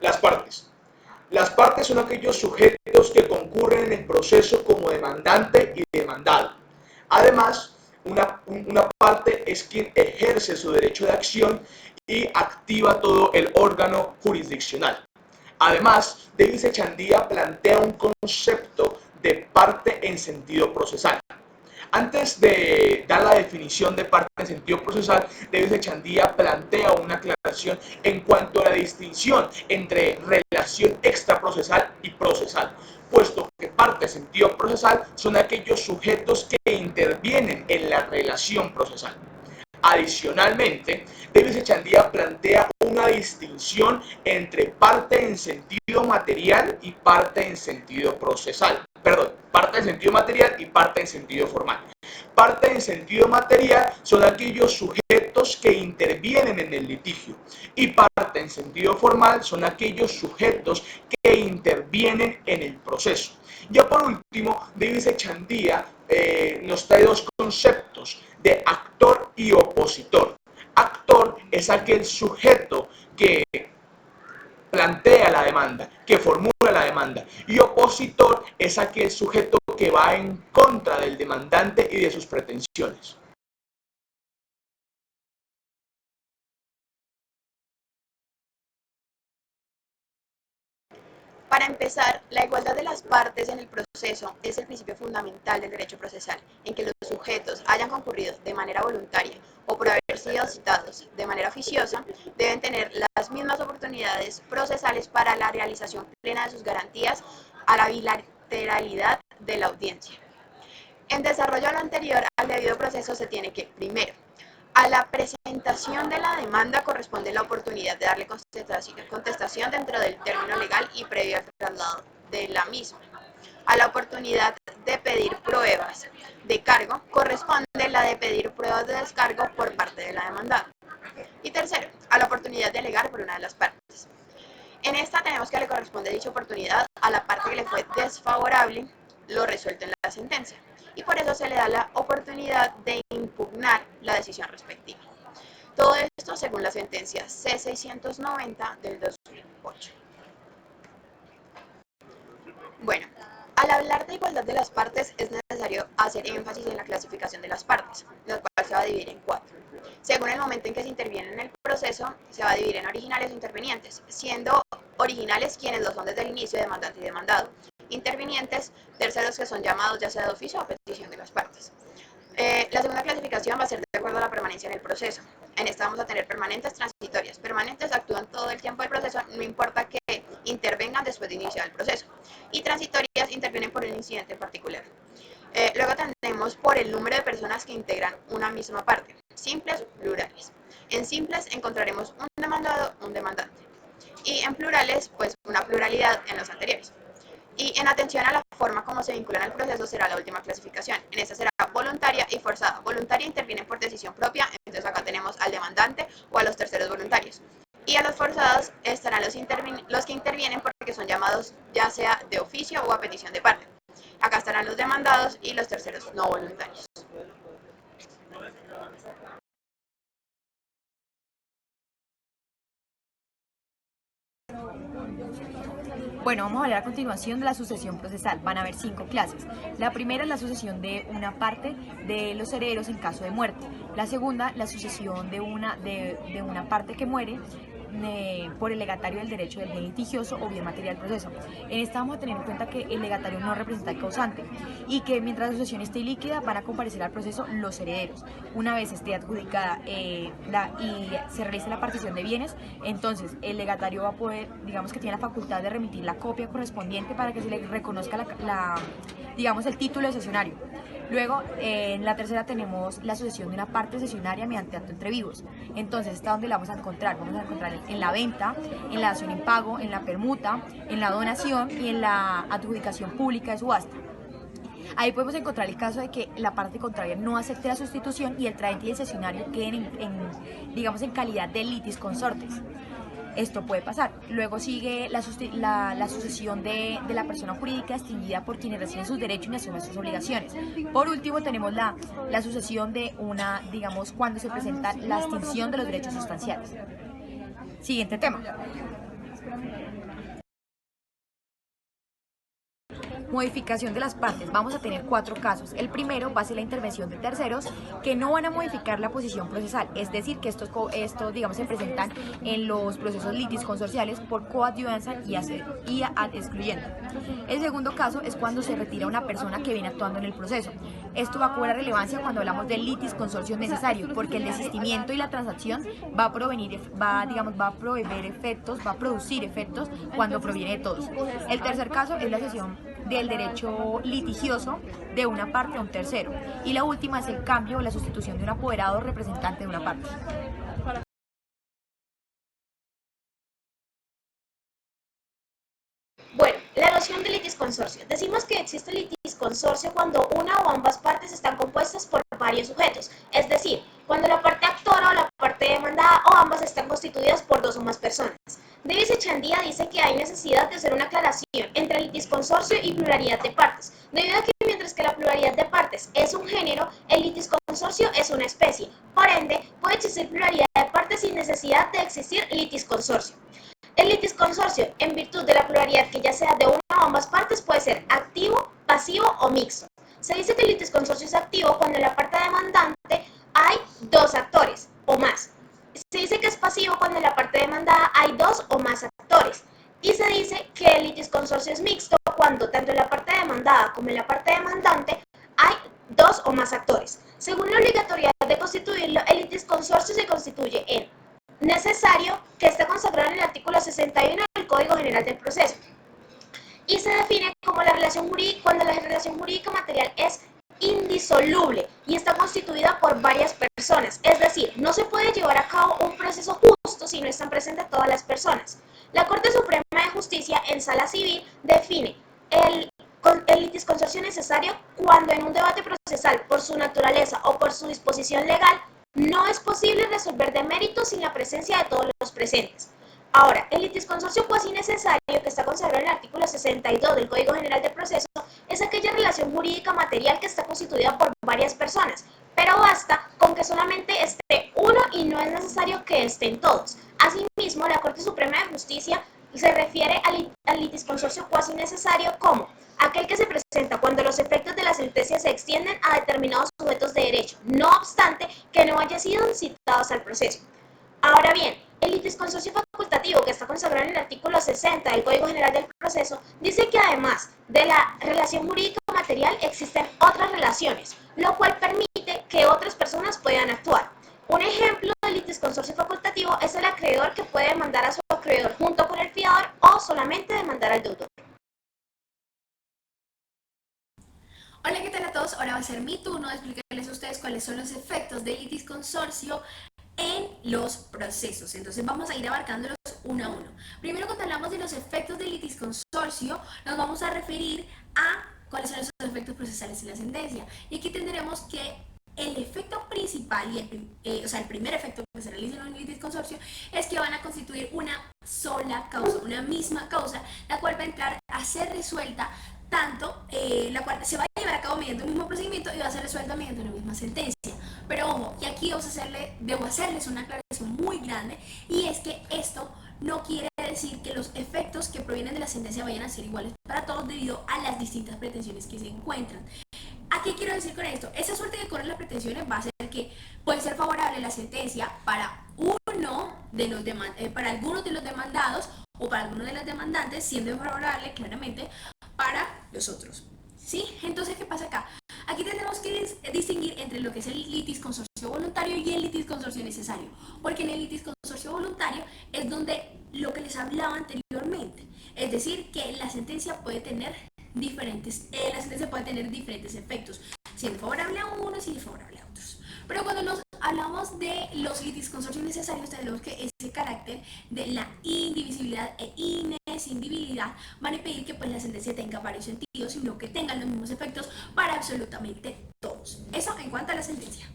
Las partes. Las partes son aquellos sujetos que concurren en el proceso como demandante y demandado. Además, una parte es quien ejerce su derecho de acción y activa todo el órgano jurisdiccional. Además, Davis Echandía plantea un concepto de parte en sentido procesal. Antes de dar la definición de parte en sentido procesal, Davis Echandía plantea una aclaración en cuanto a la distinción entre relación extraprocesal y procesal, puesto que parte en sentido procesal son aquellos sujetos que intervienen en la relación procesal. Adicionalmente, Davis Echandía plantea una distinción entre parte en sentido material y parte en sentido procesal. Perdón, parte en sentido material y parte en sentido formal. Parte en sentido material son aquellos sujetos que intervienen en el litigio y parte en sentido formal son aquellos sujetos que intervienen en el proceso. Ya por último, Davis Echandía nos trae dos conceptos de actor y opositor. Actor es aquel sujeto que plantea la demanda, que formula la demanda, y opositor es aquel sujeto que va en contra del demandante y de sus pretensiones. Para empezar, la igualdad de las partes en el proceso es el principio fundamental del derecho procesal, en que los sujetos hayan concurrido de manera voluntaria o por haber sido citados de manera oficiosa, deben tener las mismas oportunidades procesales para la realización plena de sus garantías a la bilateralidad de la audiencia. En desarrollo a lo anterior, al debido proceso se tiene que, primero, a la presentación de la demanda corresponde la oportunidad de darle contestación dentro del término legal y previo al traslado de la misma. A la oportunidad de pedir pruebas de cargo corresponde la de pedir pruebas de descargo por parte de la demandada. Y tercero, a la oportunidad de alegar por una de las partes. En esta tenemos que le corresponde dicha oportunidad a la parte que le fue desfavorable lo resuelto en la sentencia, y por eso se le da la oportunidad de impugnar la decisión respectiva. Todo esto según la sentencia C-690 del 2008. Bueno, al hablar de igualdad de las partes es necesario hacer énfasis en la clasificación de las partes, la cual se va a dividir en 4. Según el momento en que se interviene en el proceso, se va a dividir en originales e intervinientes, siendo originales quienes lo son desde el inicio, demandante y demandado. Intervinientes, terceros que son llamados ya sea de oficio o a petición de las partes. La segunda clasificación va a ser de acuerdo a la permanencia en el proceso. En esta vamos a tener permanentes, transitorias. Permanentes actúan todo el tiempo del proceso, no importa que intervengan después de iniciar el proceso. Y transitorias intervienen por un incidente en particular. Luego tenemos por el número de personas que integran una misma parte. Simples, plurales. En simples encontraremos un demandado, un demandante. Y en plurales, pues una pluralidad en los anteriores. Y en atención a la forma como se vinculan al proceso será la última clasificación. En esta será voluntaria y forzada. Voluntaria interviene por decisión propia, entonces acá tenemos al demandante o a los terceros voluntarios. Y a los forzados estarán los que intervienen porque son llamados ya sea de oficio o a petición de parte. Acá estarán los demandados y los terceros no voluntarios. Bueno, vamos a hablar a continuación de la sucesión procesal. Van a haber 5 clases. La primera es la sucesión de una parte de los herederos en caso de muerte. La segunda, la sucesión de una parte que muere por el legatario del derecho del bien litigioso o bien material del proceso. En esta vamos a tener en cuenta que el legatario no representa al causante y que mientras la sucesión esté ilíquida van a comparecer al proceso los herederos. Una vez esté adjudicada y se realice la partición de bienes, entonces el legatario va a poder, digamos que tiene la facultad de remitir la copia correspondiente para que se le reconozca digamos el título de cesionario. Luego, en la tercera tenemos la sucesión de una parte cesionaria mediante acto entre vivos. Entonces, ¿esta dónde la vamos a encontrar? Vamos a encontrar en la venta, en la dación en pago, en la permuta, en la donación y en la adjudicación pública de subasta. Ahí podemos encontrar el caso de que la parte contraria no acepte la sustitución y el traente y el cesionario queden digamos, en calidad de litis consortes. Esto puede pasar. Luego sigue la sucesión de la persona jurídica extinguida por quienes reciben sus derechos y asumen sus obligaciones. Por último tenemos la sucesión de digamos, cuando se presenta la extinción de los derechos sustanciales. Siguiente tema. Modificación de las partes. Vamos a tener 4 casos. El primero va a ser la intervención de terceros que no van a modificar la posición procesal, es decir, que estos digamos, se presentan en los procesos litisconsorciales por coadyuvanza y ad excluyendo. El segundo caso es cuando se retira una persona que viene actuando en el proceso. Esto va a cobrar relevancia cuando hablamos del litisconsorcio necesario, porque el desistimiento y la transacción va a producir efectos cuando proviene de todos. El tercer caso es la cesión del derecho litigioso de una parte a un tercero. Y la última es el cambio o la sustitución de un apoderado representante de una parte. Bueno, la noción de litisconsorcio. Decimos que existe litisconsorcio cuando una o ambas partes están compuestas por varios sujetos, es decir, cuando la parte actora o la parte demandada o ambas están constituidas por 2 o más personas. Davis Echandía dice que hay necesidad de hacer una aclaración entre litisconsorcio y pluralidad de partes, debido a que mientras que la pluralidad de partes es un género, el litisconsorcio es una especie. Por ende, puede existir pluralidad de partes sin necesidad de existir litisconsorcio. El litisconsorcio, en virtud de la pluralidad que ya sea de una o ambas partes, puede ser activo, pasivo o mixto. Se dice que el litisconsorcio es activo cuando en la parte demandante hay 2 actores o más. Se dice que es pasivo cuando en la parte demandada hay 2 o más actores. Y se dice que el litisconsorcio es mixto cuando tanto en la parte demandada como en la parte demandante hay 2 o más actores. Según la obligatoriedad de constituirlo, el litisconsorcio se constituye en necesario, que está consagrado en el artículo 61 del Código General del Proceso, y se define como la relación jurídica cuando la relación jurídica material es indisoluble y está constituida por varias personas, es decir, no se puede llevar a cabo un proceso justo si no están presentes todas las personas. La Corte Suprema de Justicia en Sala Civil define el litisconsorcio necesario cuando en un debate procesal, por su naturaleza o por su disposición legal, no es posible resolver de mérito sin la presencia de todos los presentes. Ahora, el litisconsorcio cuasi necesario, que está consagrado en el artículo 62 del Código General del Proceso, es aquella relación jurídica material que está constituida por varias personas, pero basta con que solamente esté uno y no es necesario que estén todos. Asimismo, la Corte Suprema de Justicia se refiere al litisconsorcio cuasi necesario como aquel que se presenta cuando los efectos de la sentencia se extienden a determinados sujetos de derecho, no obstante que no hayan sido citados al proceso. Ahora bien, el litisconsorcio facultativo, que está consagrado en el artículo 60 del Código General del Proceso, dice que además de la relación jurídica material existen otras relaciones, lo cual permite que otras personas puedan actuar. Un ejemplo del litisconsorcio facultativo es el acreedor que puede demandar a su acreedor junto con el fiador o solamente demandar al deudor. Hola, ¿qué tal a todos? Ahora va a ser mi turno de explicarles a ustedes cuáles son los efectos del litisconsorcio en los procesos. Entonces vamos a ir abarcándolos uno a uno. Primero, cuando hablamos de los efectos del litisconsorcio, nos vamos a referir a cuáles son los efectos procesales en la sentencia. Y aquí tendremos que el efecto principal, el primer efecto que se realiza en un litisconsorcio es que van a constituir una sola causa, una misma causa, la cual va a entrar a ser resuelta la cual se va a llevar a cabo mediante un mismo procedimiento y va a ser resuelta mediante una misma sentencia. Pero ojo, y aquí debo hacerles una aclaración muy grande, y es que esto no quiere decir que los efectos que provienen de la sentencia vayan a ser iguales para todos debido a las distintas pretensiones que se encuentran. ¿A qué quiero decir con esto? Esa suerte que corren las pretensiones va a ser que puede ser favorable la sentencia para algunos de los demandados o para algunos de los demandantes, siendo favorable claramente para los otros. ¿Sí? Entonces, ¿qué pasa acá? Aquí tenemos que distinguir entre lo que es el litisconsorcio voluntario y el litisconsorcio necesario, porque en el litisconsorcio voluntario es donde lo que les hablaba anteriormente, es decir, que la sentencia puede tener diferentes efectos, siendo favorable a unos y desfavorable a otros. Pero cuando nos hablamos de los litisconsorcios necesarios, tenemos que ese carácter de la indivisibilidad e inescindibilidad van a impedir que pues, la sentencia tenga varios sentidos, sino que tengan los mismos efectos para absolutamente todos. Eso en cuanto a la sentencia.